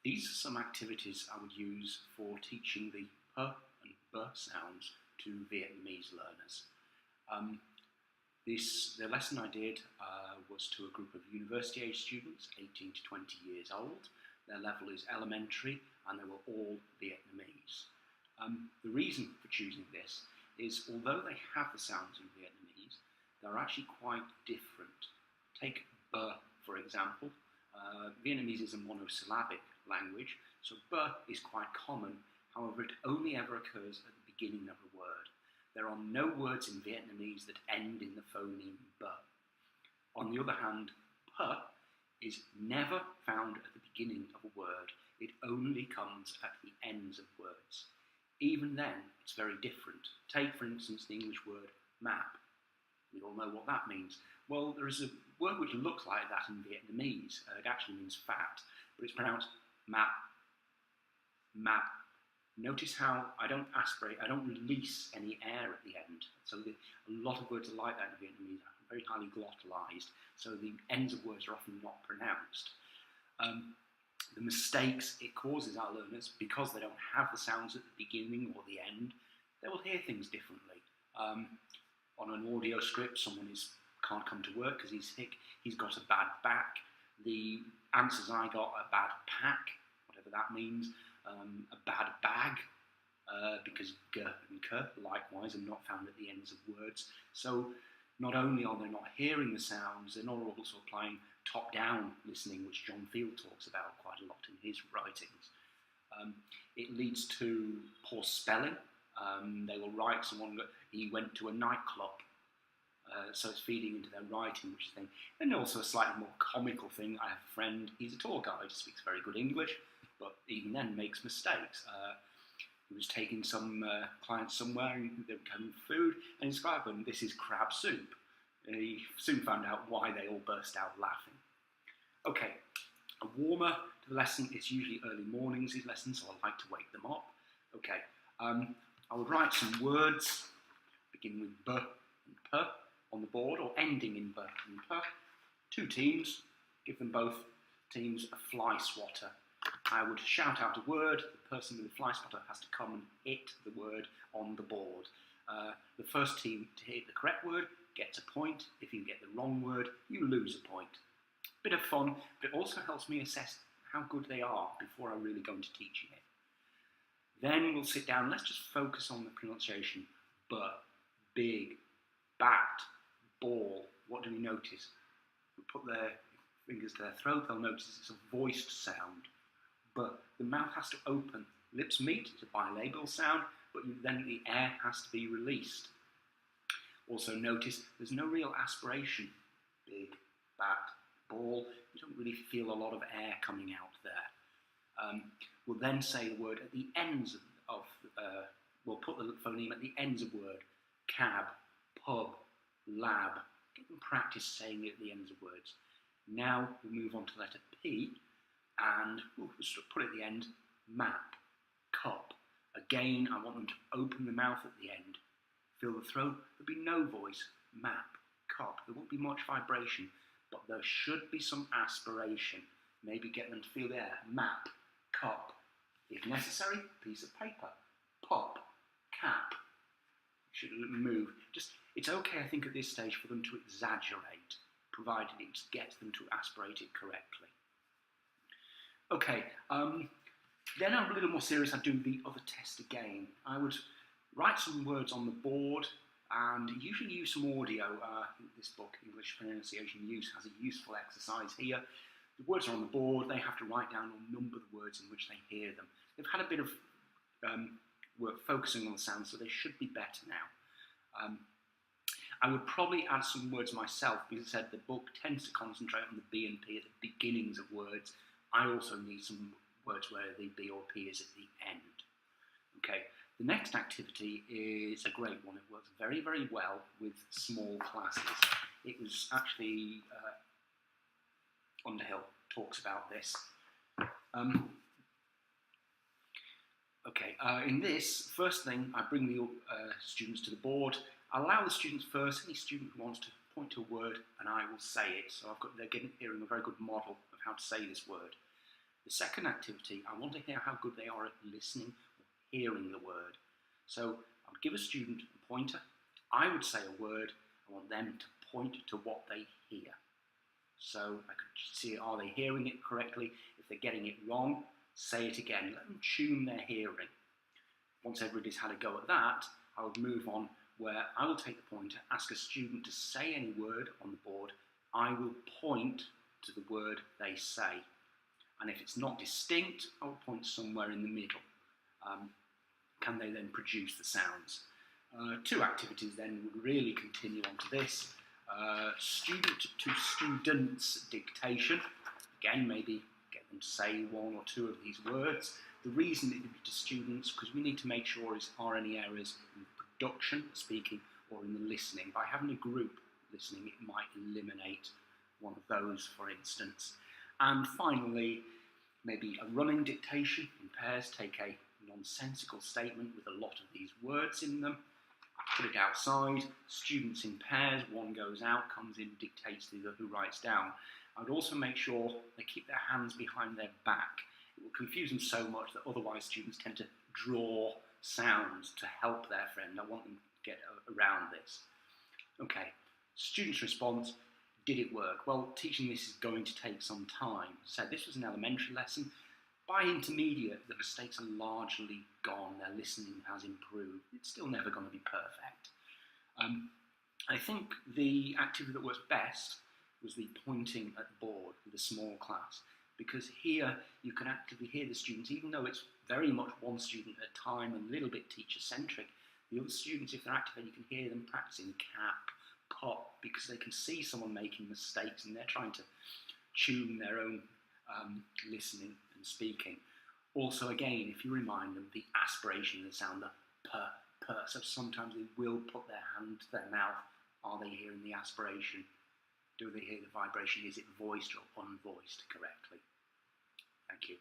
These are some activities I would use for teaching the p and b sounds to Vietnamese learners. The lesson I did was to a group of university-age students, 18 to 20 years old. Their level is elementary and they were all Vietnamese. The reason for choosing this is, although they have the sounds in Vietnamese, they're actually quite different. Take b, for example. Vietnamese is a monosyllabic language, so b is quite common, however it only ever occurs at the beginning of a word. There are no words in Vietnamese that end in the phoneme b. On the other hand, p is never found at the beginning of a word, it only comes at the ends of words. Even then, it's very different. Take, for instance, the English word map. We all know what that means. Well, there is a word which looks like that in Vietnamese. It actually means fat, but it's pronounced map, map. Notice how I don't aspirate, I don't release any air at the end. So a lot of words are like that in Vietnamese, are very highly glottalized, so the ends of words are often not pronounced. The mistakes it causes our learners, because they don't have the sounds at the beginning or the end, they will hear things differently. On an audio script, someone can't come to work because he's sick, he's got a bad back. The answers I got, a bad pack, whatever that means, a bad bag, because g and k likewise are not found at the ends of words. So not only are they not hearing the sounds, they're not also applying top-down listening, which John Field talks about quite a lot in his writings. It leads to poor spelling. They will write someone, he went to a nightclub. So it's feeding into their writing, which is thing. And also a slightly more comical thing, I have a friend, he's a tour guide, speaks very good English, but even then makes mistakes. He was taking some clients somewhere, and they were having food, and he described them, this is crab soup. And he soon found out why they all burst out laughing. Okay, a warmer to the lesson is usually early mornings, these lessons, so I like to wake them up. Okay, I would write some words, beginning with b and p, on the board, or ending in b and p. Two teams, give them both teams a fly swatter. I would shout out a word, the person with the fly swatter has to come and hit the word on the board. The first team to hit the correct word gets a point. If you get the wrong word, you lose a point. Bit of fun, but it also helps me assess how good they are before I really go into teaching it. Then we'll sit down, let's just focus on the pronunciation. B, big, bat, ball. What do we notice? We put their fingers to their throat, they'll notice it's a voiced sound. But the mouth has to open. Lips meet, it's a bilabial sound, but then the air has to be released. Also notice there's no real aspiration. Big, bat, ball. You don't really feel a lot of air coming out there. We'll then say the word at the ends of we'll put the phoneme at the ends of word. Cab, pub, lab. Get them practice saying it at the ends of words. Now we move on to the letter P, and we'll put at the end, map, cup. Again, I want them to open the mouth at the end, fill the throat. There'll be no voice. Map, cup. There won't be much vibration, but there should be some aspiration. Maybe get them to feel the air. Map, cup. If necessary, piece of paper. Pop, cap. Should move. It's okay, I think, at this stage for them to exaggerate, provided it gets them to aspirate it correctly. Okay, then I'm a little more serious. I'd do the other test again. I would write some words on the board and usually use some audio. I think this book, English Pronunciation Use, has a useful exercise here. The words are on the board, they have to write down or number the words in which they hear them. They've had a bit of work focusing on the sounds, so they should be better now. I would probably add some words myself, because I said the book tends to concentrate on the B and P at the beginnings of words. I also need some words where the B or P is at the end. Okay, the next activity is a great one. It works very, very well with small classes. It was actually, Underhill talks about this. In this, first thing, I bring the students to the board. I allow the students first, any student who wants to point to a word, and I will say it. So they're hearing a very good model of how to say this word. The second activity, I want to hear how good they are at listening or hearing the word. So I would give a student a pointer. I would say a word. I want them to point to what they hear. So I could see, are they hearing it correctly? If they're getting it wrong, say it again. Let them tune their hearing. Once everybody's had a go at that, I would move on where I will take the pointer, ask a student to say any word on the board. I will point to the word they say. And if it's not distinct, I will point somewhere in the middle. Can they then produce the sounds? Two activities then would really continue on to this. Student to students dictation. Again, maybe get them to say one or two of these words. The reason it would be to students, because we need to make sure are any errors in the production, speaking, or in the listening. By having a group listening, it might eliminate one of those, for instance. And finally, maybe a running dictation in pairs. Take a nonsensical statement with a lot of these words in them, put it outside, students in pairs, one goes out, comes in, dictates to the other who writes down. I would also make sure they keep their hands behind their back. It will confuse them so much that otherwise students tend to draw sounds to help their friend. I want them to get around this. Okay, students' response, did it work? Well, teaching this is going to take some time. So this was an elementary lesson. By intermediate, the mistakes are largely gone. Their listening has improved. It's still never going to be perfect. I think the activity that works best was the pointing at the board with a small class, because here you can actively hear the students, even though it's very much one student at a time and a little bit teacher-centric. The other students, if they're active, you can hear them practicing cap, pop, because they can see someone making mistakes and they're trying to tune their own listening and speaking. Also, again, if you remind them the aspiration of the sound, the p, so sometimes they will put their hand to their mouth. Are they hearing the aspiration? Do they hear the vibration? Is it voiced or unvoiced correctly? Thank you.